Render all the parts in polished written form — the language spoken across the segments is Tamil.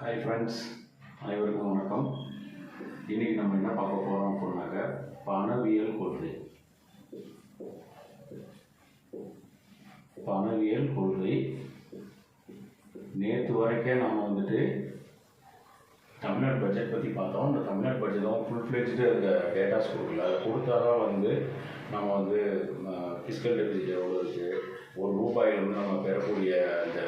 ஹாய் ஃப்ரெண்ட்ஸ், அனைவருக்கும் வணக்கம். இன்றைக்கி நம்ம என்ன பார்க்க போகிறோம் அப்படின்னாக்க பணவியல் கொள்கை. பணவியல் கொள்கை நேற்று வரைக்கும் நம்ம தமிழ்நாடு பட்ஜெட் பற்றி பார்த்தோம். அந்த தமிழ்நாடு பட்ஜெட்டும் ஃபுல் ஃப்ளெஜ்டு அந்த டேட்டாஸ் கொடுக்கல. அதை கொடுத்தா தான் நம்ம ஃபிஸ்கல் டெபிசிட் எவ்வளோ இருக்குது, ஒரு ரூபாயிலேருந்து நம்ம பெறக்கூடிய அந்த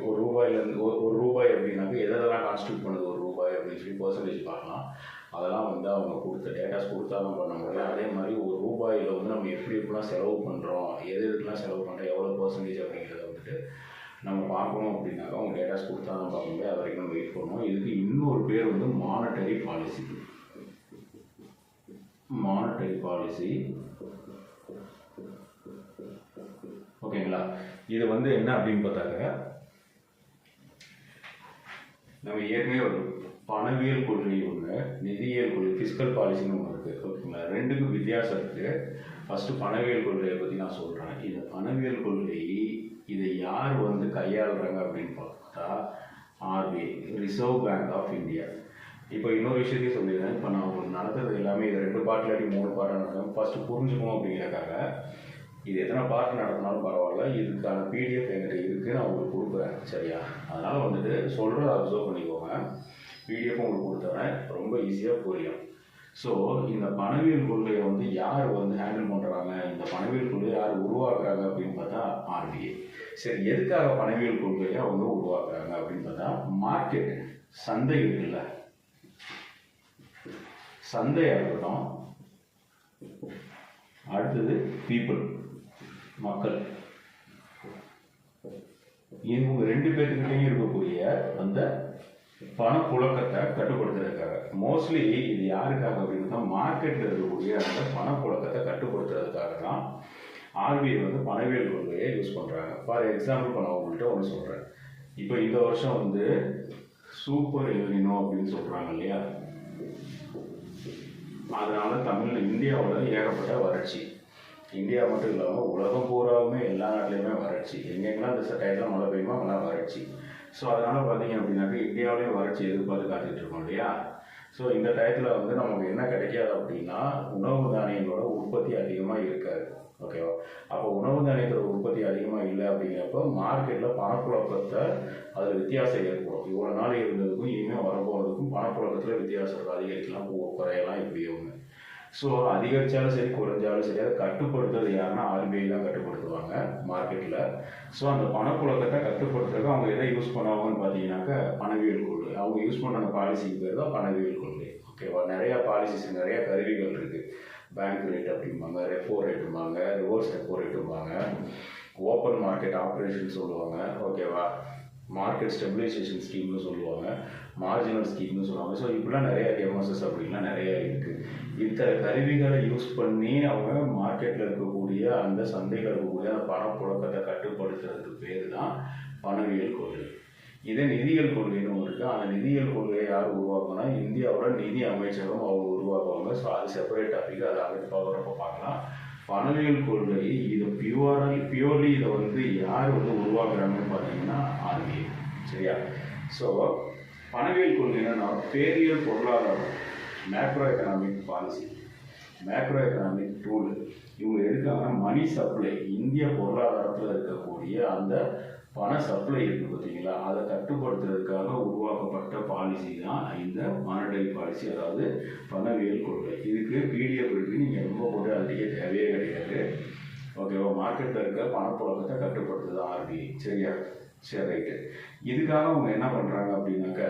ஒரு ரூபாயிலேருந்து ஒரு ரூபாய் அப்படின்னாக்க எதெல்லாம் கான்ஸ்டியூட் பண்ணுது ஒரு ரூபாய் அப்படின்னு சொல்லி பர்சன்டேஜ் பார்க்கலாம். அதெல்லாம் அவங்க கொடுத்த டேட்டாஸ் கொடுத்தா தான் பண்ண முடியும். அதே மாதிரி ஒரு ரூபாயில் நம்ம எப்படிலாம் செலவு பண்ணுறோம், எதுக்கெல்லாம் செலவு பண்ணுறோம், எவ்வளோ பர்சன்டேஜ் அப்படிங்கிறத நம்ம பார்க்கணும் அப்படின்னாக்கா அவங்க டேட்டாஸ் கொடுத்தா தான் பார்க்க முடியும். அது வரைக்கும் நம்ம வெயிட் பண்ணுவோம். இதுக்கு இன்னொரு பேர் மானிட்டரி பாலிசி. மானிட்டரி பாலிசி ஓகேங்களா. இது என்ன அப்படின்னு பார்த்தாக்க, நம்ம ஏற்கனவே ஒரு பணவியல் கொள்கை ஒன்று, நிதியியல் கொள்கை, ஃபிஸ்கல் பாலிசின்னு ஒன்று இருக்குது. ஓகேங்களா. ரெண்டுக்கும் வித்தியாசம் இருக்குது. ஃபஸ்ட்டு பணவியல் கொள்கையை பற்றி நான் சொல்கிறேன். இந்த பணவியல் கொள்கை இதை யார் கையாளுறாங்க அப்படின்னு பார்த்தா RBI, reserve bank of India. இப்போ இன்னொரு விஷயத்தையும் சொல்லிடுறேன். இப்போ நான் உங்களுக்கு நடத்துறது எல்லாமே இது 2 பார்ட் இல்லாட்டி 3 பார்ட்டாக நடக்கும். ஃபஸ்ட்டு புரிஞ்சுக்கணும் அப்படிங்கிறக்காக இது எத்தனை பார்ட் நடத்தினாலும் பரவாயில்ல, இதுக்கான பிடிஎஃப் என்கிட்ட இருக்குது, நான் உங்களுக்கு கொடுக்குறேன். சரியா? அதனால் சொல்கிறத அப்சர்வ் பண்ணிக்கோங்க. பிடிஎஃப் உங்களுக்கு கொடுத்துறேன், ரொம்ப ஈஸியாக புரியும். ஸோ இந்த பணவியல் கொள்கையை யார் ஹேண்டில் பண்ணுறாங்க, இந்த பணவியல் கொள்கையை யார் உருவாக்குறாங்க அப்படின்னு பார்த்தா ஆர்பிஐ. சரி, எதுக்காக பணவியல் கொள்கையை உருவாக்குறாங்க அப்படின்னு பார்த்தா, மார்க்கெட், சந்தை இருக்குல்ல, சந்தையாக இருக்கட்டும், அடுத்தது பீப்புள், மக்கள், இவங்க 2 பேர்த்துக்கிட்டையும் இருக்கக்கூடிய அந்த பணப்புழக்கத்தை கட்டுப்படுத்துறதுக்காக. மோஸ்ட்லி இது யாருக்காக அப்படின்னா, மார்க்கெட்டில் இருக்கக்கூடிய அந்த பணப்புழக்கத்தை கட்டுப்படுத்துறதுக்காக தான் ஆர்பிஐ பணவியல் கொள்கையை யூஸ் பண்ணுறாங்க. ஃபார் எக்ஸாம்பிள் இப்போ நான் உங்கள்கிட்ட ஒன்று சொல்கிறேன். இப்போ இந்த வருஷம் சூப்பர் எல்னினோ அப்படின்னு சொல்கிறாங்க இல்லையா, அதனால இந்தியாவில் ஏகப்பட்ட வறட்சி. இந்தியா மட்டும் இல்லாமல் உலகம் பூராவுமே எல்லா நாட்டிலையுமே வறட்சி. எங்கெங்கெல்லாம் இந்த டயத்தில் மழை பெய்யுமோ அங்கெல்லாம் வறட்சி. ஸோ அதனால் பார்த்தீங்க அப்படின்னாக்க இந்தியாவிலேயும் வறட்சி எதிர்பார்த்து காத்துட்டு இருக்கோம் இல்லையா. ஸோ இந்த டயத்தில் நமக்கு என்ன கிடைக்காது அப்படின்னா, உணவு தானியங்களோட உற்பத்தி அதிகமாக இருக்காது. ஓகேவா. அப்போ உணவு தானியத்தோட உற்பத்தி அதிகமாக இல்லை அப்படிங்கிறப்போ மார்க்கெட்டில் பணப்புழக்கத்தை அதில் வித்தியாசம் ஏற்படும். இவ்வளோ நாள் இருந்ததுக்கும் இனிமேல் வரப்போகிறதுக்கும் பணப்புழக்கத்தில் வித்தியாசம் அதிகரிக்கலாம், குறையலாம், இப்படி ஒன்று. ஸோ அதிகரித்தாலும் சரி குறைஞ்சாலும் சரி அதை கட்டுப்படுத்துறது யாருன்னா ஆர்பிஐ தான் கட்டுப்படுத்துவாங்க மார்க்கெட்டில். ஸோ அந்த பணப்புழக்கத்தை கட்டுப்படுத்துறதுக்கு அவங்க எதை யூஸ் பண்ணுவாங்கன்னு பார்த்தீங்கன்னாக்கா பணவியல் கொள்கை. அவங்க யூஸ் பண்ண அந்த பாலிசிக்கு பேர் தான் பணவியல் கொள்கை. ஓகேவா. நிறையா பாலிசிஸ், நிறையா கருவிகள் இருக்குது. பேங்க் ரேட் அப்படிம்பாங்க, ரெப்போ ரேட்டும்பாங்க, ரிவர்ஸ் ரெப்போ ரேட்டும்பாங்க, ஓப்பன் மார்க்கெட் ஆப்ரேஷன் சொல்லுவாங்க. ஓகேவா. மார்க்கெட் ஸ்டெபிலைசேஷன் ஸ்கீம்னு சொல்லுவாங்க, மார்ஜினல் ஸ்கீம்னு சொல்லுவாங்க. ஸோ இப்படிலாம் நிறைய எம்எஸ்எஸ் அப்படின்லாம் நிறைய இருக்குது. இத்தனை கருவிகளை யூஸ் பண்ணி அவங்க மார்க்கெட்டில் இருக்கக்கூடிய அந்த சந்தையில் இருக்கக்கூடிய அந்த பணப்புழக்கத்தை கட்டுப்படுத்துறதுக்கு பேர் தான் பணவியல் கொள்கை. இதே நிதியியல் கொள்கைன்னு ஒன்று இருக்குது. அந்த நிதியியல் கொள்கையை யார் உருவாக்குனா இந்தியாவோட நிதி அமைச்சகம் அவங்க உருவாக்குவாங்க. ஸோ அது செப்பரேட் டாபிக், அதை அடுத்து வரப்போ பார்க்கலாம். பணவியல் கொள்கை இது பியூர்லி இதை யார் உருவாக்குறாங்கன்னு பார்த்தீங்கன்னா ஆர்பிஐ. சரியா. ஸோ பணவியல் கொள்கைன்னா பேரியல் பொருளாதாரம், macro economic policy, macro economic tool. இவங்க எதுக்காங்கன்னா மணி சப்ளை, இந்திய பொருளாதாரத்தில் இருக்கக்கூடிய அந்த பண சப்ளை இருக்குது பார்த்தீங்களா, அதை கட்டுப்படுத்துறதுக்காக உருவாக்கப்பட்ட பாலிசி தான் இந்த மானிட்டரி பாலிசி, அதாவது பணவியல் கொள்கை. இதுக்கு பிடிஎஃப் இருக்குது, நீங்கள் ரொம்ப போட்டு அதுக்கே தேவையே கிடையாது. ஓகேவா. மார்க்கெட்டில் இருக்க பணப்புழக்கத்தை கட்டுப்படுத்துது ஆர்பிஐ. சரியா. சரி, ரைட்டு. இதுக்காக அவங்க என்ன பண்ணுறாங்க அப்படின்னாக்க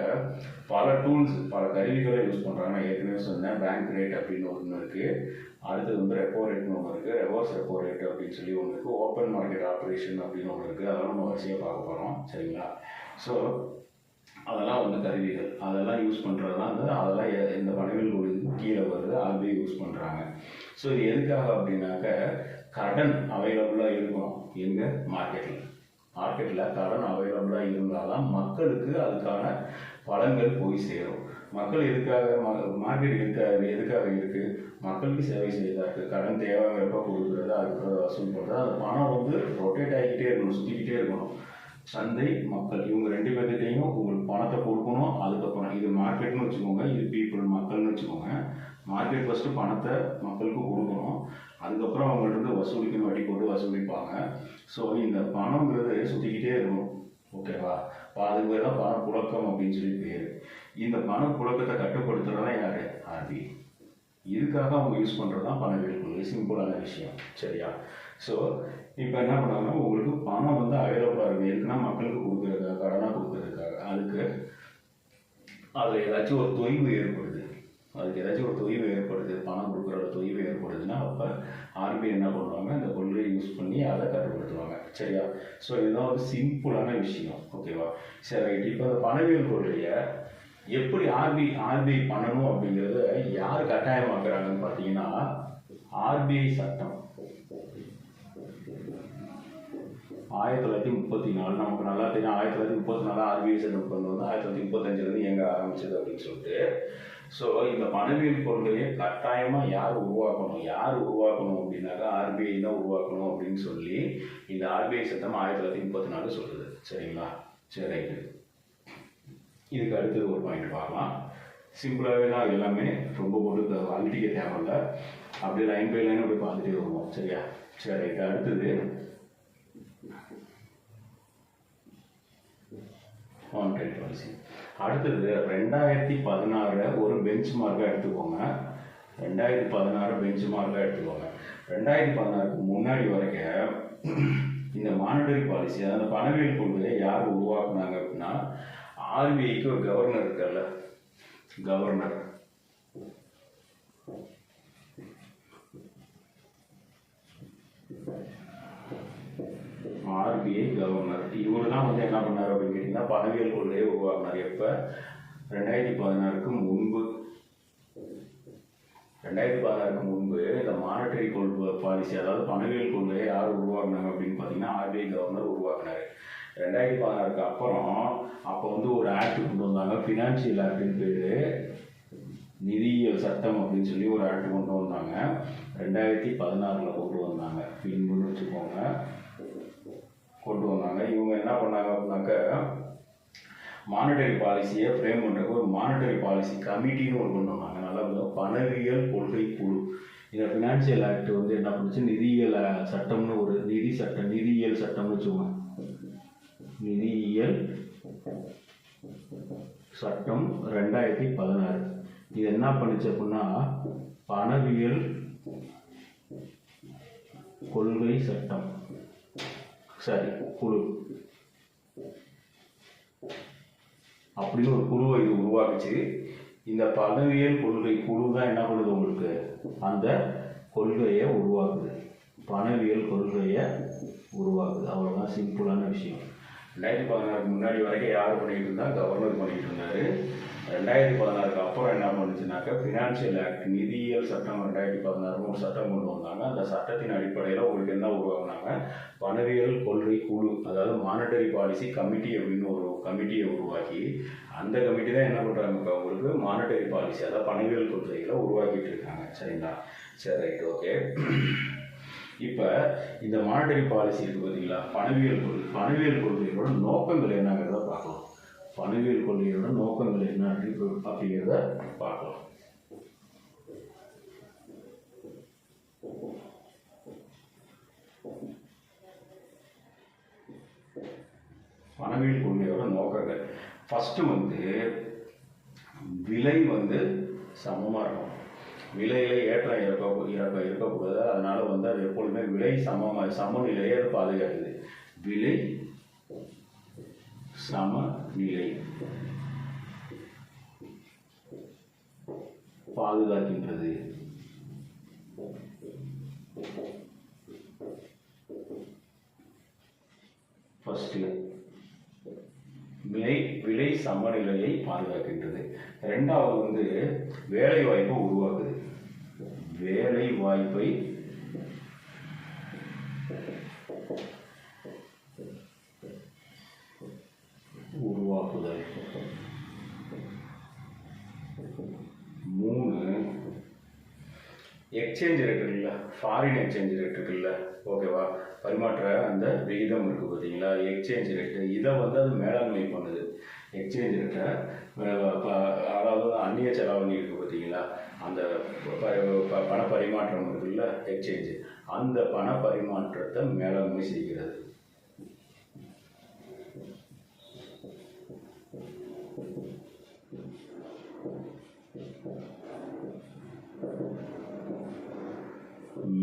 பல டூல்ஸ், பல கருவிகளை யூஸ் பண்ணுறாங்க. நான் ஏற்கனவே சொன்னேன், பேங்க் ரேட் அப்படின்னு ஒன்று இருக்குது, அடுத்தது ரெப்போ ரேட்னு ஒன்று இருக்குது, ரெவர்ஸ் ரெப்போ ரேட் அப்படின்னு சொல்லி ஒன்று இருக்குது, ஓப்பன் மார்க்கெட் ஆப்ரேஷன் அப்படின்னு ஒன்று இருக்குது. அதெல்லாம் நம்ம வரிசையாக பார்க்க போகிறோம். சரிங்களா. ஸோ அதெல்லாம் கருவிகள், அதெல்லாம் யூஸ் பண்ணுறது தான் அதெல்லாம் இந்த பணவியல் கொள்கைக்கு கீழே வருது, ஆர்பிஐ யூஸ் பண்ணுறாங்க. ஸோ இது எதுக்காக அப்படின்னாக்க கடன் அவைலபிளாக இருக்கணும். எங்கள் மார்க்கெட்டில் கடன் அவைலபிளாக இருந்தால் தான் மக்களுக்கு அதுக்கான பலன்கள் போய் சேரும். மக்கள் மார்க்கெட் எதுக்காக இருக்குது, மக்களுக்கு சேவை செய்யதாக இருக்குது. கடன் தேவைங்கிறப்ப கொடுக்குறது, அதுக்கு வசூல் பண்ணுறது, அந்த பணம் ரொட்டேட் ஆகிக்கிட்டே இருக்கணும், சுற்றிக்கிட்டே இருக்கணும். சந்தை, மக்கள், இவங்க 2 பேர்கிட்டையும் உங்களுக்கு பணத்தை கொடுக்கணும். அதுக்கப்புறம் இது மார்க்கெட்னு வச்சுக்கோங்க, இது பீப்புள், மக்கள்னு வச்சுக்கோங்க. மார்க்கெட் ஃபஸ்ட்டு பணத்தை மக்களுக்கு கொடுக்கணும், அதுக்கப்புறம் அவங்கள்ட்ட வசூலிக்கணும், வட்டி போட்டு வசூலிப்பாங்க. ஸோ இந்த பணங்கிறது சுற்றிக்கிட்டே இருக்கணும். ஓகேவா? இப்போ அதுக்கு பேர் தான் பணப்புழக்கம் அப்படின்னு சொல்லி பேர். இந்த பணப்புழக்கத்தை கட்டுப்படுத்துறதா யார்? ஆர்பிஐ. இதுக்காக அவங்க யூஸ் பண்ணுறது தான் பணவியல் கொள்கை. சிம்பிளான விஷயம். சரியா? ஸோ இப்போ என்ன பண்ணாங்கன்னா, உங்களுக்கு பணம் வந்து அவைலபிளாக இருக்குது. எதுக்குன்னா மக்களுக்கு கொடுக்குறதுக்காக, கடனாக கொடுக்குறதுக்காக. அதுக்கு அதில் ஏதாச்சும் ஒரு தொய்வு ஏற்படுது, பணம் கொடுக்குற தொய்வு ஏற்படுதுன்னா அப்போ ஆர்பிஐ என்ன பண்ணுவாங்க, இந்த கொள்கையை யூஸ் பண்ணி அதை கட்டுப்படுத்துவாங்க. சரியா? ஸோ இதுதான் ஒரு சிம்பிளான விஷயம். ஓகேவா? சரி, ரைட். இப்போ இந்த பணவியல் கொள்கையை எப்படி ஆர்பிஐ பண்ணணும் அப்படிங்கிறத யார் கட்டாயமாக்குறாங்கன்னு பார்த்தீங்கன்னா, ஆர்பிஐ சட்டம் 1934. நமக்கு நல்லா தெரியும், 1934 ஆர்பிஐ சட்டம் கொண்டு வந்து 1935 இயங்க ஆரம்பிச்சது அப்படின்னு சொல்லிட்டு. ஸோ இந்த பணவியல் கொள்கையை கட்டாயமாக யார் உருவாக்கணும் அப்படின்னாக்கா ஆர்பிஐ தான் உருவாக்கணும் அப்படின்னு சொல்லி இந்த ஆர்பிஐ சட்டம் 1934 சொல்லுது. சரிங்களா? சரி, ரைட்டு. இதுக்கு அடுத்தது ஒரு பாயிண்ட் பார்க்கலாம். சிம்பிளாகவே தான் எல்லாமே, ரொம்ப போட்டு அழுட்டிக்க தேவையில்லை. அப்படியே லைன் பை லைன் அப்படி பார்த்துட்டே வருவோம். சரியா? சரி, ரைட்டு. அடுத்தது மானிட்டரி பாலிசி. அடுத்தது 2016 ஒரு பெஞ்ச் மார்க்காக எடுத்துக்கோங்க. 2016 முன்னாடி வரைக்கும் இந்த மானிட்டரி பாலிசி, அதாவது பணவியல் கொள்கையை யார் உருவாக்குனாங்க அப்படின்னா, ஆர்பிஐக்கு ஒரு கவர்னர் இருக்கல்ல, கவர்னர். RBI governor. இவர் தான் வந்து என்ன பண்ணார் அப்படின்னு கேட்டிங்கன்னா, பணவியல் கொள்கையை உருவாக்குனார். எப்போ? 2016 முன்பு. 2016 முன்பு இந்த மானிட்டரி பாலிசி, அதாவது பணவியல் கொள்கையை யார் உருவாக்குனாங்க அப்படின்னு பார்த்தீங்கன்னா, ஆர்பிஐ கவர்னர் உருவாக்குனார். 2016 அப்புறம் அப்போ வந்து ஒரு ஆக்ட் கொண்டு வந்தாங்க, ஃபினான்ஷியல் ஆக்டுன்னு பேர், நிதியியல் சட்டம் அப்படின்னு சொல்லி ஒரு ஆக்ட் கொண்டு வந்தாங்க. 2016 கொண்டு வந்தாங்க, பின்புன்னு வச்சுக்கோங்க, கொண்டு வந்தாங்க. இவங்க என்ன பண்ணாங்க அப்படின்னாக்க, மானிட்டரி பாலிசியை ஃப்ரேம் பண்ணுறதுக்கு ஒரு மானிட்டரி பாலிசி கமிட்டின்னு ஒரு கொண்டு வந்தாங்க. நல்லா பணவியல் கொள்கை குழு. இந்த ஃபினான்ஷியல் ஆக்ட் வந்து என்ன பண்ணுச்சு, நிதியியல் சட்டம்னு ஒரு நிதியியல் சட்டம்னு வச்சுக்கோங்க, நிதியியல் சட்டம் 2016. இது என்ன பண்ணுச்சு அப்படின்னா, பணவியல் கொள்கை சட்டம், சரி, குழு அப்படின்னு ஒரு குழுவை இது உருவாக்குச்சு. இந்த பணவியல் கொள்கை குழு தான் என்ன பண்ணுது, உங்களுக்கு அந்த கொள்கையை உருவாக்குது, பணவியல் கொள்கையை உருவாக்குது. அவ்வளோதான், சிம்பிளான விஷயம். 2016 முன்னாடி வரைக்கும் யார் பண்ணிட்டு இருந்தா, கவர்னர் பண்ணிட்டு இருந்தாரு. 2016 அப்புறம் என்ன பண்ணுச்சுனாக்க, ஃபினான்ஷியல் ஆக்ட், நிதியியல் சட்டம் 2016 ஒரு சட்டம் கொண்டு வந்தாங்க. அந்த சட்டத்தின் அடிப்படையில் உங்களுக்கு என்ன உருவாக்குனாங்க, பணவியல் கொள்கை குழு, அதாவது மானிட்டரி பாலிசி கமிட்டி அப்படின்னு ஒரு கமிட்டியை உருவாக்கி, அந்த கமிட்டி தான் என்ன பண்ணுறாங்க, இப்போ உங்களுக்கு மானிட்டரி பாலிசி, அதாவது பணவியல் கொள்கைகளை உருவாக்கிட்டு இருக்காங்க. சரிங்களா? சரி, ரைட், ஓகே. இப்போ இந்த மானிட்டரி பாலிசி இருக்குது பார்த்தீங்களா, பணவியல் கொள்கையோட நோக்கங்கள் என்னங்கிறத பார்க்கலாம். பணவியல் கொள்கையோட நோக்கங்கள் என்ன அப்படிங்கிறத பார்க்கலாம். பணவியல் கொள்கையோட நோக்கங்கள், ஃபஸ்ட்டு வந்து விலை வந்து சமமாக இருக்கும். விலையில ஏற்றம் இறக்கம் இருக்கக்கூடாது. அதனால வந்து அது எப்பொழுதுமே விலை சமநிலையை அது பாதுகாக்குது. விலை சமநிலை பாதுகாக்கின்றது. ஃபர்ஸ்ட் விலை சமநிலையை பாதுகாக்கின்றது. ரெண்டாவது வந்து வேலை வாய்ப்பை உருவாக்குது. வேலை வாய்ப்பை உருவாக்குதல். 3 எக்ஸ்சேஞ்ச் ரேட் இருக்குல்ல, ஃபாரின் எக்ஸ்சேஞ்ச் ரேட் இருக்குல்ல, ஓகேவா, பரிமாற்ற அந்த விகிதம் இருக்குது பார்த்தீங்களா, எக்ஸ்சேஞ்ச் ரேட்டு, இதை வந்து அது மேலாண்மை பண்ணுது. எக்ஸ்சேஞ்ச் ரேட்டை அதாவது அந்நிய செலாவணி இருக்குது பார்த்தீங்களா, அந்த பண பரிமாற்றம் இருக்குல்ல, எக்ஸ்சேஞ்சு, அந்த பண பரிமாற்றத்தை மேலாண்மை செய்கிறது.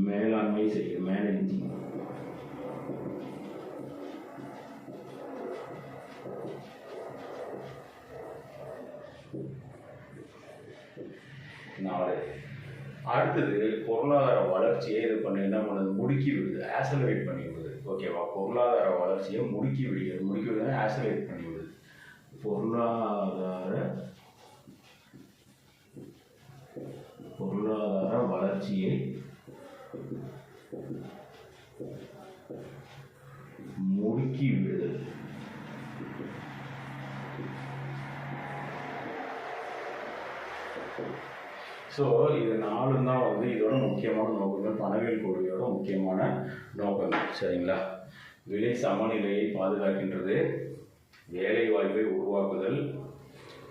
மேலாண்மை செய்ய மேனேஜிங். நாலு. அடுத்தது பொருளாதார வளர்ச்சியை இது பண்ணி என்ன பண்ணுது, முடுக்கி விடுது, ஆசலரேட் பண்ணி விடுது. ஓகேவா, பொருளாதார வளர்ச்சியை முடுக்கி விடுகிறது. முடுக்கி விடுறது ஆசலரேட் பண்ணி விடுது. பொருளாதார வளர்ச்சியை முடுக்கி விடுது. ஸோ இது நாலும் தான் வந்து இதோட முக்கியமான நோக்கங்கள், பணவியல் கொள்கையோட முக்கியமான நோக்கங்கள். சரிங்களா, விலை சமநிலையை பாதுகாக்கின்றது, வேலை வாய்ப்பை உருவாக்குதல்,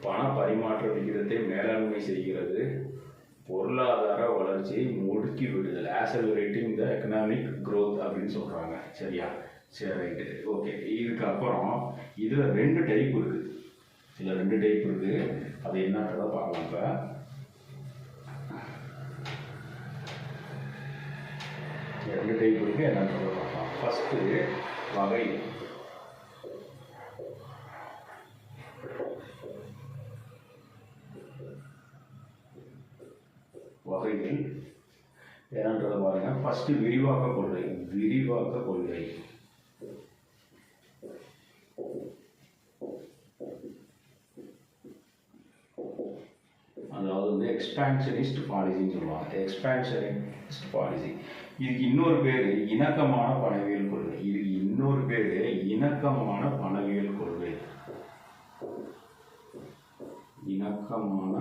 பண பரிமாற்ற விகிதத்தை மேலாண்மை செய்கிறது, பொருளாதார வளர்ச்சியை முடுக்கி விடுதல், ஆசலரேட்டிங் த எக்கனாமிக் க்ரோத் அப்படின்னு சொல்கிறாங்க. சரியா, சரி, ரைட்டு, ஓகே. இதுக்கப்புறம் இதில் 2 டைப் இருக்குது. இதில் 2 டைப் இருக்குது. அது என்னன்றதை பார்க்கலாம். இப்போ 2 டைப் இருக்குது, என்னன்றதை பார்க்கலாம். ஃபஸ்ட்டு வகை. வகைகள் என்னன்றதை பாருங்க. ஃபர்ஸ்ட் விரிவாக்க கொள்கை. விரிவாக்க கொள்கை அதாவது வந்து எக்ஸ்பான்ஷனிஸ்ட் பாலிசின்னு சொல்லுவாங்க. Expansionist policy. இதுக்கு இன்னொரு பேர் இணக்கமான பணவியல் கொள்கை. இதுக்கு இன்னொரு பேர் இணக்கமான பணவியல் கொள்கை. இணக்கமான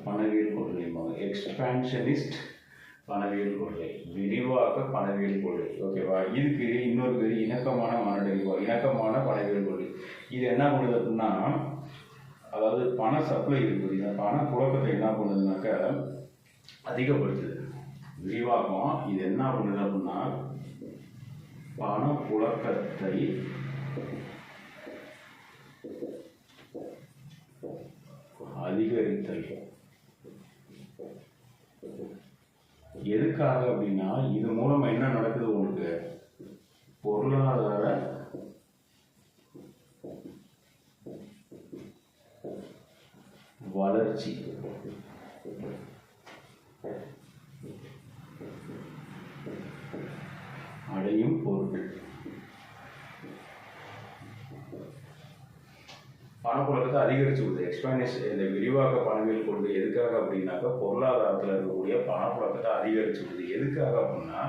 பணவியல் கொள்கை. எக்ஸ்பான்ஷனிஸ்ட் பணவியல் கொள்கை, விரிவாக்க பணவியல் கொள்கை. ஓகேவா, இதுக்கு இன்னொரு பேர் இணக்கமான மானிட்டரி பாலிசி, இணக்கமான பணவியல் கொள்கை. இது என்ன பண்ணுது அப்படின்னா, அதாவது பண சப்ளை இருக்குது, இந்த பண புழக்கத்தை என்ன பண்ணுதுனாக்க அதிகப்படுத்துது. விரிவாக்கம் இது என்ன பண்ணுது அப்படின்னா, பண புழக்கத்தை அதிகரித்தல். எதுக்காக அப்படின்னா, இது மூலமா என்ன நடக்குது, உங்களுக்கு பொருளாதார வளர்ச்சி அடையும் பொருட்கள். பணப்புழக்கத்தை அதிகரிச்சு விடுது. எக்ஸ்பான்ஷன் இந்த விரிவாக்க பணவியல் கொள்கை எதுக்காக அப்படின்னாக்கா, பொருளாதாரத்தில் இருக்கக்கூடிய பணப்புழக்கத்தை அதிகரிச்சு விடுது. எதுக்காக அப்படின்னா,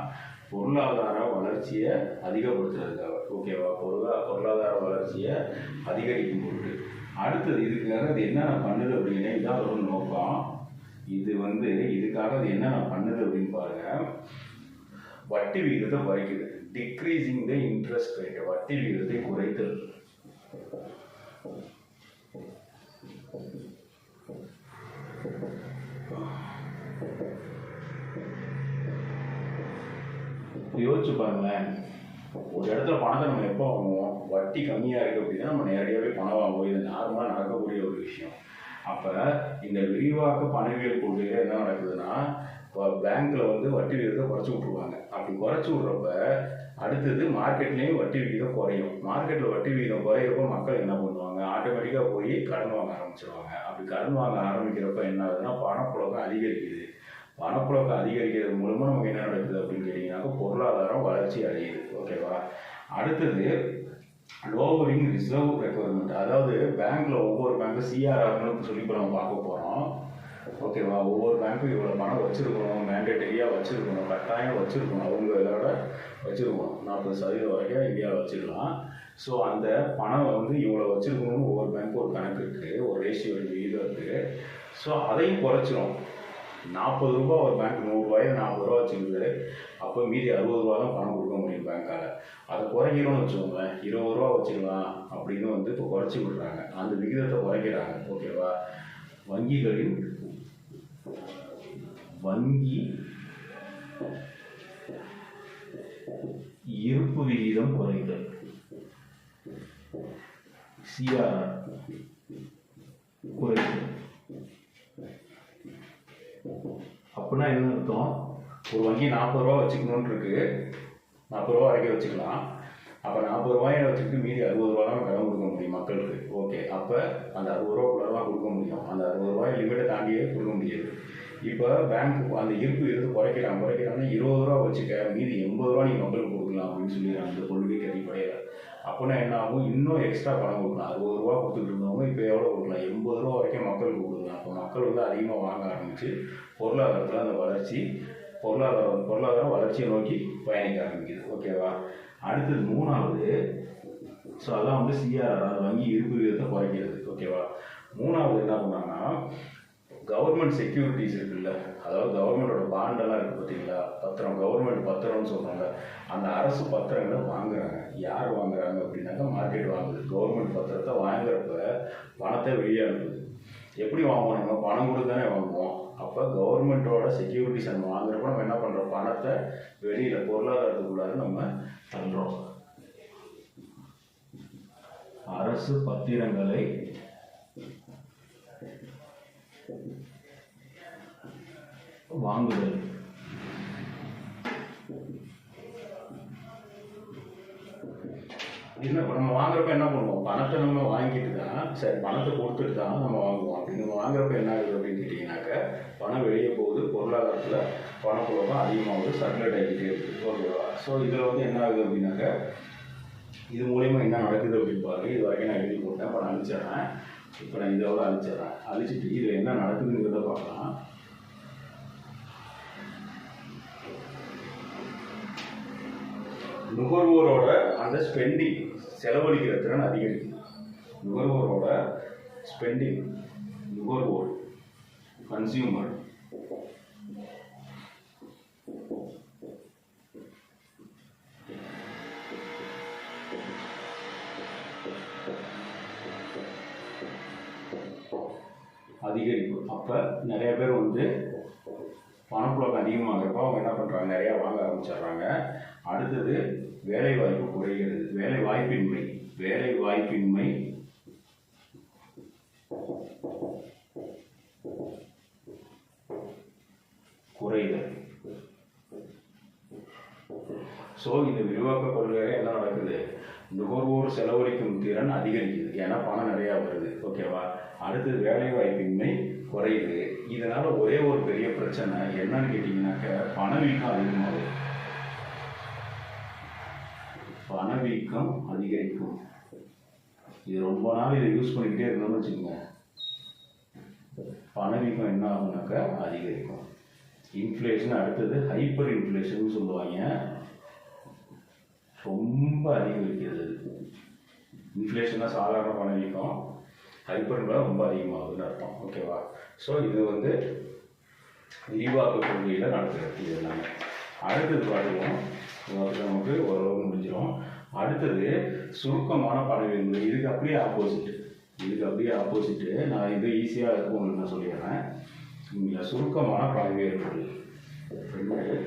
பொருளாதார வளர்ச்சியை அதிகப்படுத்துறதுக்காக. ஓகேவா, பொருளாதார வளர்ச்சியை அதிகரிக்கும் பொருட்டு. அடுத்தது இதுக்காக அது என்னென்ன பண்ணுது அப்படின்னா, இதான் ஒரு நோக்கம். இது வந்து இதுக்காக அது என்னென்ன பண்ணுது அப்படின்னு பாருங்க. வட்டி விகிதத்தை குறைக்குது. Decreasing the interest rate. வட்டி விகிதத்தை குறைத்தல். யோசிச்சு பாருங்களேன், ஒரு இடத்துல பணத்தை நம்ம எப்போ வாங்குவோம், வட்டி கம்மியாக இருக்குது அப்படின்னா நம்ம நேரடியாகவே பணம் வாங்குவோம். இது நார்மலாக நடக்கக்கூடிய ஒரு விஷயம். அப்போ இந்த விரிவாக்க பணவியல் கொள்கையில் என்ன நடக்குதுன்னா, இப்போ பேங்க்கில் வந்து வட்டி விகிதத்தை குறைச்சி விட்ருவாங்க. அப்படி குறைச்சி விட்றப்ப அடுத்தது மார்க்கெட்லேயும் வட்டி விகிதம் குறையும். மார்க்கெட்டில் வட்டி விகிதம் குறையிறப்ப மக்கள் என்ன பண்ணுவாங்க, ஆட்டோமேட்டிக்காக போய் கடன் வாங்க ஆரம்பிச்சிருவாங்க. அப்படி கடன் வாங்க ஆரம்பிக்கிறப்ப என்ன ஆகுதுன்னா, பணப்புழக்கம் அதிகரிக்குது. பணப்புழக்கம் அதிகரிக்கிறது மூலமாக நமக்கு என்ன நடக்குது அப்படின்னு கேட்டிங்கன்னாக்கா, பொருளாதாரம் வளர்ச்சி அடையுது. ஓகேவா, அடுத்தது லோவரிங் ரிசர்வ் ரெக்குவயர்மெண்ட். அதாவது பேங்க்கில் ஒவ்வொரு பேங்க்கும் சிஆர்ஆர்னு சொல்லி இப்போ நம்ம பார்க்க போகிறோம். ஓகேவா, ஒவ்வொரு பேங்க்கும் இவ்வளோ பணம் வச்சுருக்கணும், மேண்டேட்டரியாக வச்சுருக்கணும், கட்டாயம் வச்சுருக்கணும். அவங்களோட வச்சுருக்கோம். 40% வரைக்கும் இந்தியாவில் வச்சுக்கலாம். ஸோ அந்த பணம் வந்து இவ்வளோ வச்சுருக்கணும்னு ஒவ்வொரு பேங்க்கும் ஒரு கணக்கு இருக்குது, ஒரு ரேஷியோ விகிதம் இருக்குது. ஸோ அதையும் குறைச்சிரும். 40 ரூபா ஒரு பேங்க் 100 ரூபாயை 40 ரூபா வச்சுருக்குது, அப்போ மீதி 60 ரூபா தான் பணம் கொடுக்க முடியும் பேங்க்கால். அதை குறைக்கணும்னு வச்சுக்கோங்களேன், 20 ரூபா வச்சுக்கலாம் அப்படின்னு வந்து இப்போ குறைச்சி விடுறாங்க, அந்த விகிதத்தை குறைக்கிறாங்க. ஓகேவா? வங்கிகளின் வங்கி இருப்பு விகிதம் குறைதல், சிஆர்ஆர் குறைதல். அப்படின்னா என்ன அர்த்தம்? ஒரு வங்கி 40 ரூபா வச்சுக்கணும்னு இருக்கு, 40 ரூபா வரைக்கும் வச்சுக்கலாம். அப்போ 40 ரூபாயை வச்சுக்கிட்டு மீதி 60 ரூபா தான் கடன் கொடுக்க முடியும் மக்களுக்கு. ஓகே, அப்போ அந்த 60 ரூபாக்குள்ள தான் கொடுக்க முடியும், அந்த 60 ரூபாய் லிமிட்டை தாண்டியே கொடுக்க முடியாது. இப்போ பேங்க் அந்த இருப்பு எடுத்து குறைக்கிறாங்கன்னா 20 ரூபா வச்சுக்க, மீதி 80 ரூபா நீங்கள் மக்களுக்கு கொடுக்கலாம் அப்படின்னு சொல்லிடுறாங்க அந்த கொள்கைக்கு அடிப்படையில். அப்படின்னா என்ன ஆகும்? இன்னும் எக்ஸ்ட்ரா பணம் கொடுக்கலாம். 60 ரூபா கொடுத்துட்டு இருந்தவங்க இப்போ எவ்வளோ கொடுக்கலாம்? 80 ரூபா வரைக்கும் மக்களுக்கு கொடுக்கலாம். அப்போ மக்கள் வந்து அதிகமாக வாங்க ஆரம்பிச்சு பொருளாதாரத்தில் அந்த பொருளாதாரம் வளர்ச்சியை நோக்கி பயணிக்க ஆரம்பிக்குது. ஓகேவா? அடுத்தது 3வது, ஸோ அதான் வந்து சிஆர்ஆர், அது வங்கி இருப்பு விகிதத்தை குறைக்கிறது. ஓகேவா? 3வது என்ன பண்ணாங்கன்னா, கவர்மெண்ட் செக்யூரிட்டிஸ் இருக்குல்ல, அதாவது கவர்மெண்டோட பாண்டெல்லாம் இருக்குது பார்த்தீங்களா, பத்திரம், கவர்மெண்ட் பத்திரம்னு சொல்கிறாங்க. அந்த அரசு பத்திரங்களை வாங்குறாங்க. யார் வாங்குறாங்க அப்படின்னாக்கா மார்க்கெட் வாங்குது. கவர்மெண்ட் பத்திரத்தை வாங்குறப்ப பணத்தை வெளியே அனுப்புது. எப்படி வாங்குவோம்? நம்ம பணம் கொடுத்து தானே வாங்குவோம். அப்போ கவர்மெண்ட்டோட செக்யூரிட்டிஸ் நம்ம வாங்குறப்ப நம்ம என்ன பண்ணுறோம்? பணத்தை வெளியில் பொருளாதாரத்துக்குள்ளார நம்ம தள்ளுறோம். அரசு பத்திரங்களை வாங்குதல். என்ன நம்ம வாங்குறப்ப என்ன பண்ணுவோம்? பணத்தை நம்ம வாங்கிட்டு தான், சரி பணத்தை கொடுத்துட்டு தான் நம்ம வாங்குவோம். அப்படி நம்ம வாங்குறப்ப என்ன ஆகுது அப்படின்னு கேட்டிங்கனாக்க, பணம் வெளியே போகுது, பொருளாதாரத்தில் பணப்புழக்கம் அதிகமாகுது, சர்க்குலேட் ஆகிக்கிட்டே இருக்குது. ஓகேவா? ஸோ இதில் வந்து என்ன ஆகுது அப்படின்னாக்க, இது மூலயமா என்ன நடக்குது அப்படின்னு பாருங்க. இது வரைக்கும் நான் எழுதி போட்டேன், இப்போ நான் அழிச்சிட்றேன். இப்போ நான் இதோட அழிச்சிட்டு இதில் என்ன நடக்குதுங்கிறத பார்க்கலாம். நுகர்வோரோட அந்த ஸ்பெண்டிங், செலவழிக்கிற திறன் அதிகரிக்குது. நுகர்வோரோட ஸ்பெண்டிங், நுகர்வோர், கன்சியூமர், அதிகரிப்பு. அப்போ நிறைய பேர் வந்து பணப்புழக்கம் அதிகமாகிறப்போ அவங்க என்ன பண்ணுறாங்க? நிறையா வாங்க ஆரம்பிச்சிடுறாங்க. அடுத்தது வேலைவாய்ப்பு குறைகிறது. வேலைவாய்ப்பின்மை குறைதல். ஸோ இந்த விரிவாக்க கொள்கையில் என்ன நடக்குது? நுகர்வோர் செலவழிக்கும் திறன் அதிகரிக்குது, ஏன்னா பணம் நிறையா வருது. ஓகேவா? அடுத்தது வேலைவாய்ப்பின்மை குறையுது. இதனால் ஒரே ஒரு பெரிய பிரச்சனை என்னன்னு கேட்டிங்கனாக்க, பணவீக்கம் அதிகமாகுது. பணவீக்கம் அதிகரிக்கும். இது ரொம்ப நாள் இதை யூஸ் பண்ணிக்கிட்டே இருக்கணும்னு வச்சுக்கோங்க, பணவீக்கம் என்ன ஆகுனாக்கா அதிகரிக்கும். இன்ஃப்ளேஷன், அடுத்தது ஹைப்பர் இன்ஃப்ளேஷன் சொல்லுவாங்க, ரொம்ப அதிகரிக்கிறது. இன்ஃப்ளேஷன்னா சாதாரண பணவீக்கம், ஹைப்பர்னா ரொம்ப அதிகமாகுதுன்னு அர்த்தம். ஓகேவா? ஸோ இது வந்து விரிவாக்க கொள்கையில் நடக்கிறது இது எல்லாமே. அடுத்தது பார்த்துக்குவோம், நமக்கு ஓரளவு முடிஞ்சிடும். அடுத்தது சுருக்கமான பணவீக்கம். இதுக்கு அப்படியே ஆப்போசிட்டு நான் இது ஈஸியாக இருக்கும் உங்களுக்கு நான் சொல்லிடுறேன். இங்கே சுருக்கமான பணவீக்கம் 2,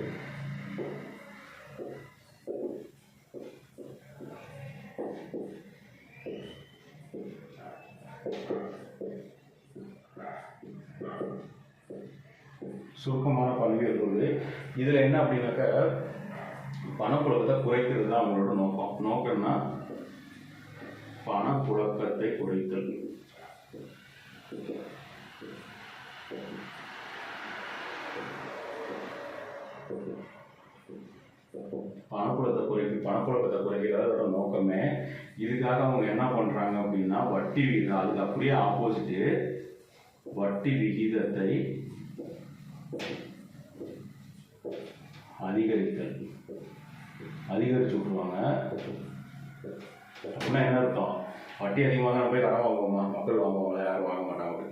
சுருக்கமான பணவீக்கம். இதில் என்ன அப்படின்னாக்கா, பணப்புழக்கத்தை குறைக்கிறது தான் அவங்களோட நோக்கம்னா பணப்புழக்கத்தை குறைத்தல். பணப்புழக்கத்தை குறைக்கிறதோட நோக்கமே. இதுக்காக அவங்க என்ன பண்றாங்க அப்படின்னா, வட்டி விகிதம், அதுக்கு அப்படியே ஆப்போசிட்டு, வட்டி விகிதத்தை அதிகரித்தல். அதிகரிச்சு விட்ருவாங்க. அப்படின்னா என்ன அர்த்தம்? வட்டி அதிகமாக தான் போய் கடன் வாங்குவோமா? மக்கள் வாங்குவாங்களா? யாரும் வாங்க மாட்டாங்க.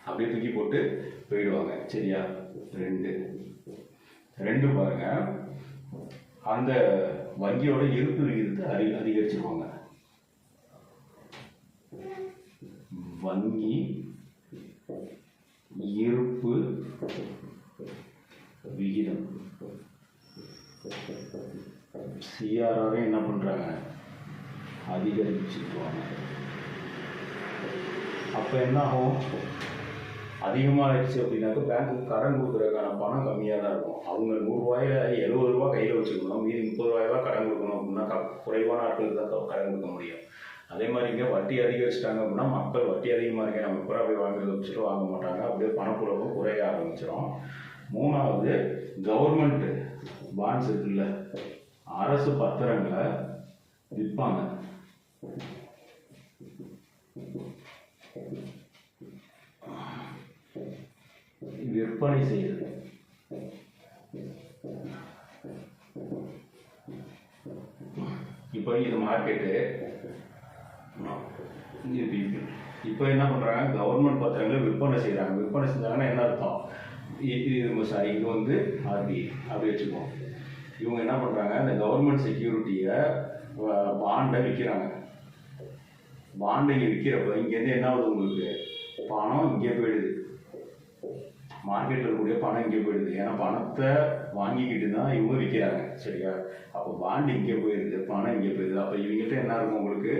அப்படியே தூக்கி போட்டு போயிடுவாங்க. சரியா? ரெண்டு பாருங்க, அந்த வங்கியோட இருப்பு விகிதத்தை அதிகரிச்சிருவாங்க. வங்கி இருப்பு விகிதம் சிஆர்ஆரை என்ன பண்றாங்க? அதிகரிச்சுக்குவாங்க. அப்ப என்ன ஆகும்? அதிகமாகிடுச்சு அப்படின்னாக்க பேங்க்குக்கு கடன் கொடுக்குறதுக்கான பணம் கம்மியாக தான் இருக்கும். அவங்க 100 ரூபாயில 70 ரூபா கையில் வச்சுக்கணும், மீதி 30 ரூபாய் தான் கடன் கொடுக்கணும் அப்படின்னா குறைவான ஆட்களுக்கு தான் கடன் கொடுக்க முடியும். அதே மாதிரி இங்கே வட்டி அதிகரிச்சிட்டாங்க அப்படின்னா மக்கள் வட்டி அதிகமாக இருக்கேன் நம்ம எப்போ போய் வாங்குறத வச்சுட்டு வாங்க மாட்டாங்க. அப்படியே பணப்புழக்கம் குறைய ஆரம்பிச்சிடும். மூணாவது, கவர்மெண்ட் பாண்ட்ஸ் இருக்குல்ல, அரசு பத்திரங்களை விற்பாங்க. விற்பனை செய்யுது. இப்போ இது மார்க்கெட்டு, இப்போ என்ன பண்றாங்க? கவர்மெண்ட் பத்திரங்களை விற்பனை செய்யறாங்க. விற்பனை செஞ்சாங்கன்னா என்ன அர்த்தம்? இது வந்து ஆர்பிஐ அப்படி வச்சுக்கோம். இவங்க என்ன பண்றாங்க? இந்த கவர்மெண்ட் செக்யூரிட்டியை பாண்டை விற்கிறாங்க. பாண்டை இங்கே விற்கிறப்ப இங்கேருந்து என்ன ஆகுது? உங்களுக்கு பணம் இங்கே போயிடுது, மார்க்கெட்டில் இருக்கக்கூடிய பணம் இங்கே போயிடுது. ஏன்னா பணத்தை வாங்கிக்கிட்டு தான் இவங்க விற்கிறாங்க. சரியா? அப்போ பாண்டு இங்கே போயிடுது, பணம் இங்கே போயிடுது. அப்போ இவங்ககிட்ட என்ன இருக்கும்? உங்களுக்கு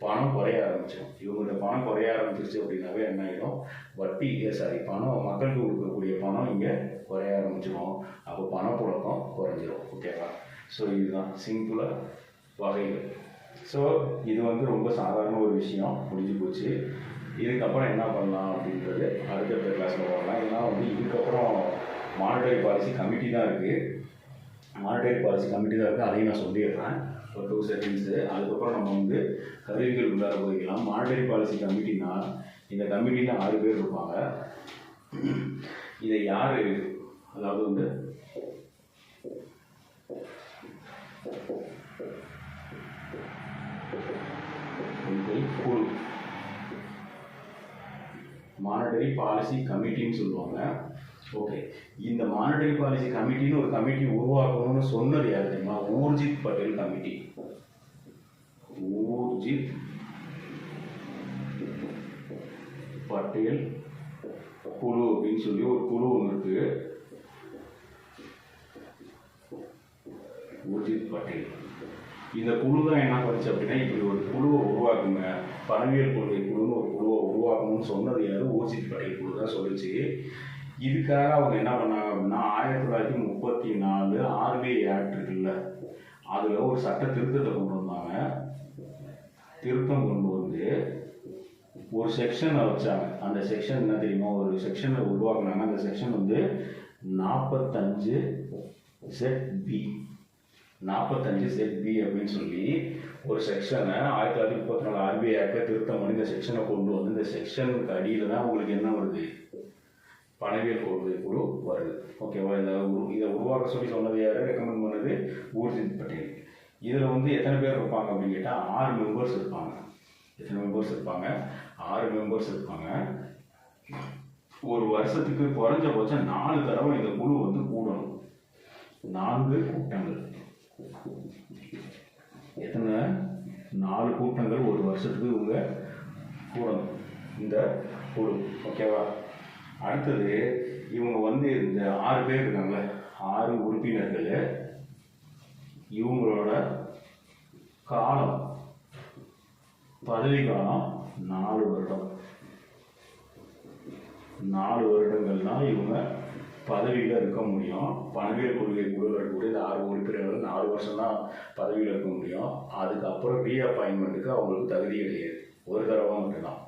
பணம் குறைய ஆரம்பிச்சிடும். இவங்கள்ட்ட பணம் குறைய ஆரம்பிச்சிருச்சு அப்படின்னாவே என்ன ஆகிடும்? வட்டி பணம் மக்களுக்கு கொடுக்கக்கூடிய பணம் இங்கே குறைய ஆரம்பிச்சிடும். அப்போ பணப்புழக்கம் குறைஞ்சிரும். ஓகேவா? ஸோ இதுதான் சிம்பிளாக வகைகள். ஸோ இது வந்து ரொம்ப சாதாரண ஒரு விஷயம், முடிஞ்சு போச்சு. இதுக்கப்புறம் என்ன பண்ணலாம் அப்படின்றது அடுத்த கிளாஸில் வரலாம். ஏன்னா வந்து இதுக்கப்புறம் மானிட்டரி பாலிசி கமிட்டி தான் இருக்குது. மானிட்டரி பாலிசி கமிட்டி தான் இருக்குது, அதையும் நான் சொல்லிடுறேன் ஒரு 2 செகண்ட்ஸு. அதுக்கப்புறம் நம்ம வந்து கருவிகள் உள்ளார போய்க்கலாம். மானிட்டரி பாலிசி கமிட்டினா இந்த கமிட்டியில் 6 பேர் இருப்பாங்க. இதை யார், அதாவது வந்து குழு, மானிட்டரி பாலிசி கமிட்டின்னு சொல்லுவாங்க. ஓகே, இந்த மானிட்டரி பாலிசி கமிட்டின்னு ஒரு கமிட்டி உருவாக்கணும்னு சொன்னது யார் தெரியுமா? ஊர்ஜித் பட்டேல் கமிட்டி. ஊர்ஜித் பட்டேல் குழு அப்படின்னு சொல்லி ஒரு குழு ஒன்று இருக்கு. ஊர்ஜித் பட்டேல் இந்த குழு தான் என்ன பண்ணுச்சு அப்படின்னா, இப்படி ஒரு குழுவை உருவாக்குங்க, பணவியல் கொள்கை குழுன்னு ஒரு குழுவை உருவாக்கணும்னு சொன்னது யாரு? ஊர்ஜித் பட்டேல் குழு தான் சொல்லிச்சு. இதுக்காக அவங்க என்ன பண்ணாங்க அப்படின்னா 1934 ஆர்பிஐ ஆக்ட் இருக்குல்ல, அதில் ஒரு சட்ட திருத்தத்தை கொண்டு வந்தாங்க. திருத்தம் கொண்டு வந்து ஒரு செக்ஷனை வச்சாங்க. அந்த செக்ஷன் என்ன தெரியுமா? ஒரு செக்ஷனை உருவாக்குனாங்க. அந்த செக்ஷன் வந்து 45 செட் பி, 45 செட் பி அப்படின்னு சொல்லி ஒரு செக்ஷனை 1934 ஆர்பிஐ ஆக்டில் திருத்தம் பண்ணி இந்த செக்ஷனை கொண்டு வந்து, இந்த செக்ஷனுக்கு அடியில் தான் உங்களுக்கு என்ன வருது? பணவியல் கொள்கை குழு வருது. ஓகேவா? இதை உருவாக்க சொல்லி சொன்னது யாரு? ரெக்கமெண்ட் பண்ணது ஊர்ஜித் பட்டேல். இதில் வந்து எத்தனை பேர் இருப்பாங்க அப்படின்னு கேட்டால் 6 மெம்பர்ஸ் இருப்பாங்க. எத்தனை மெம்பர்ஸ் இருப்பாங்க? 6 மெம்பர்ஸ் இருப்பாங்க. ஒரு வருஷத்துக்கு குறைஞ்சபட்சம் 4 தடவை இந்த குழு வந்து கூடணும். 4 கூட்டங்கள். எத்தனை? 4 கூட்டங்கள் ஒரு வருஷத்துக்கு இவங்க கூடணும் இந்த குழு. ஓகேவா? அடுத்தது இவங்க வந்து இந்த 6 பேர் இருக்காங்க, 6 உறுப்பினர்கள். இவங்களோட காலம், பதவி காலம் 4 வருடம். 4 வருடங்கள் தான் இவங்க பதவியில் இருக்க முடியும். பணவியல் கொள்கை குழுவில் இருக்கக்கூடிய இந்த 6 உறுப்பினர்கள் 4 வருஷம் தான் பதவியில் இருக்க முடியும். அதுக்கப்புறம் ரீஅப்பாயின்மெண்ட்டுக்கு அவங்களுக்கு தகுதி கிடையாது, ஒரு தடவை மட்டும்தான்.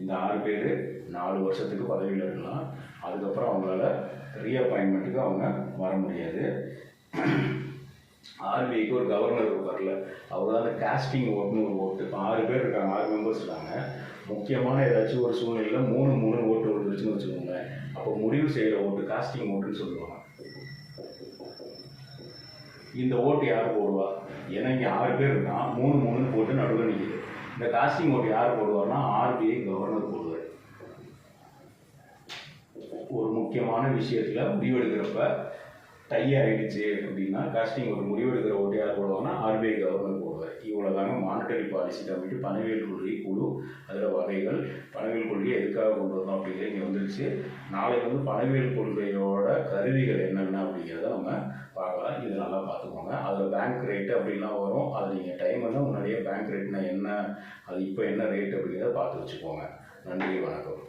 இந்த 6 பேர் 4 வருஷத்துக்கு பதவியில் இருக்கலாம். அதுக்கப்புறம் அவங்களால ரீஅப்பாயின்மெண்ட்டுக்கு அவங்க வர முடியாது. ஆர்பிஐக்கு ஒரு கவர்னர் இருப்பார்ல, அவர் தான் அந்த காஸ்டிங் ஓட்டுன்னு ஒரு ஓட்டு. இப்போ 6 பேர் இருக்காங்க, 6 மெம்பர்ஸ் இருக்காங்க. முக்கியமான ஏதாச்சும் ஒரு சூழ்நிலையில் 3 ஓட்டு விழுந்துருச்சுன்னு வச்சுக்கோங்க. அப்போ முடிவு செய்கிற ஓட்டு காஸ்டிங் ஓட்டுன்னு சொல்லுவாங்க. இந்த ஓட்டு யார் போடுவா? ஏன்னா இங்கே 6 பேர் இருக்கான், 3-3 போட்டு நடுவில் நிற்கிது. இந்த காஸ்டிங் ஓட்டு யார் போடுவார்னா RBI கவர்னர் போடுவார். ஒரு முக்கியமான விஷயத்தில் முடிவெடுக்கிறப்ப டை ஆகிடுச்சு அப்படின்னா காஸ்டிங் ஒரு முடிவெடுக்கிற ஓட்டு யார் போடுவாங்கன்னா RBI கவர்னர் போடுவார். இவ்வளோ தாங்க மானிட்டரி பாலிசி கமிட்டி பணவியல் கொள்கை குழு, அதில் வகைகள், பணவியல் கொள்கை எதுக்காக கொண்டு வந்தோம் அப்படிங்கிறது இங்கே வந்துருச்சு. நாளைக்கு வந்து பணவியல் கொள்கையோட கருவிகள் என்னென்ன அப்படிங்கிறத நம்ம பார்க்கலாம். இது நல்லா பார்த்துக்கோங்க. அதில் பேங்க் ரேட்டு அப்படின்லாம் வரும். அது நீங்கள் டைம் வந்து முன்னாடியே பேங்க் ரேட்னா என்ன, அது இப்போ என்ன ரேட் அப்படிங்கிறத பார்த்து வச்சுக்கோங்க. நன்றி, வணக்கம்.